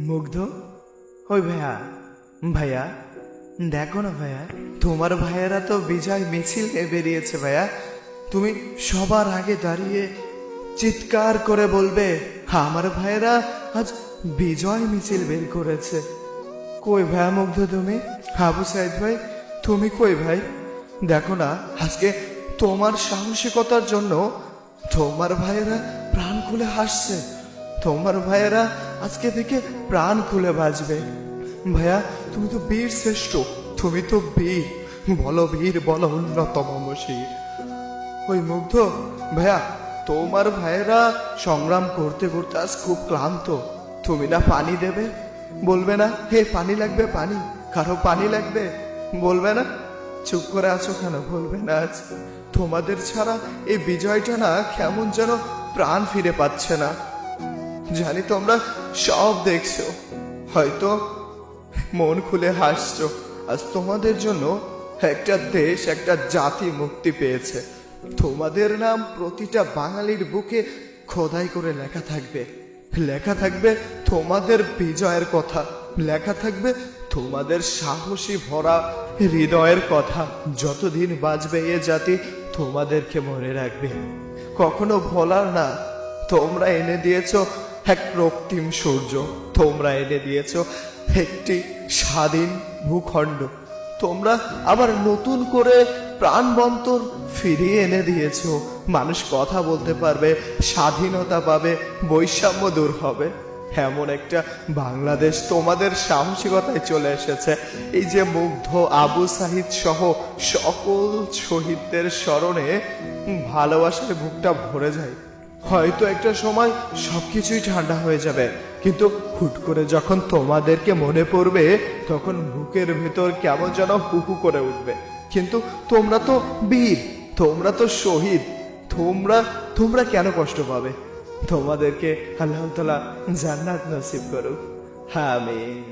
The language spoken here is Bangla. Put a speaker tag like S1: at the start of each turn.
S1: মুগ্ধ, ওই ভাইয়া, ভাইয়া দেখো না ভাইয়া, তোমার ভাইয়েরা তো বিজয় মিছিল নিয়ে বেরিয়েছে ভাইয়া। তুমি সবার আগে দাঁড়িয়ে চিৎকার করে বলবে আমার ভাইয়েরা আজ বিজয় মিছিল বের করেছে। কই ভাইয়া মুগ্ধ তুমি? আবু সাইদ ভাই তুমি কই ভাই? দেখো না, আজকে তোমার সাহসিকতার জন্য তোমার ভাইয়েরা প্রাণ খুলে হাসছে। তোমার ভাইয়েরা আজকে থেকে প্রাণ খুলে বাঁচবে। ভাইয়া তুমি তো বীর শ্রেষ্ঠ, তুমি তো বীর, বলো বীর, বলো অন্যতম মশির। ওই মুগ্ধ ভাইয়া, তোমার ভাইয়েরা সংগ্রাম করতে করতে আজ খুব ক্লান্ত। তুমি না পানি দেবে, বলবে না হে পানি লাগবে, পানি কারো পানি লাগবে, বলবে না? চুপ করে আছো কেন? বলবে না আজ? তোমাদের ছাড়া এই বিজয়টা না কেমন যেন প্রাণ ফিরে পাচ্ছে না। জানি তোমরা সব দেখছো, হয়তো মন খুলে হাসছো। আজ তোমাদের জন্য একটা দেশ, একটা জাতি মুক্তি পেয়েছে। তোমাদের নাম প্রতিটা বাঙালির বুকে খোদাই করে লেখা থাকবে। লেখা থাকবে তোমাদের বিজয়ের কথা, লেখা থাকবে তোমাদের সাহসী ভরা হৃদয়ের কথা। যতদিন বাঁচবে এ জাতি তোমাদেরকে মনে রাখবে, কখনো ভোলার না। তোমরা এনে দিয়েছো এক রক্তিম সূর্য, তোমরা এনে দিয়েছো একটি স্বাধীন ভূখণ্ড, তোমরা আবার নতুন করে প্রাণবন্তর ফিরিয়ে এনে দিয়েছো। মানুষ কথা বলতে পারবে, স্বাধীনতা পাবে, বৈষম্য দূর হবে। এমন একটা বাংলাদেশ তোমাদের সাহসিকতায় চলে এসেছে। এই যে মুগ্ধ, আবু সাহিদ সহ সকল শহীদদের স্মরণে ভালোবাসার বুকটা ভরে যায়। হয়তো একটা সময় সবকিছুই ঠান্ডা হয়ে যাবে, কিন্তু হুট করে যখন তোমাদেরকে মনে পড়বে তখন বুকের ভেতর কেমন যেন হুহু করে উঠবে। কিন্তু তোমরা তো বীর, তোমরা তো শহীদ, তোমরা তোমরা কেন কষ্ট পাবে? তোমাদেরকে আল্লাহ তাআলা জান্নাত নসিব করুক, আমিন।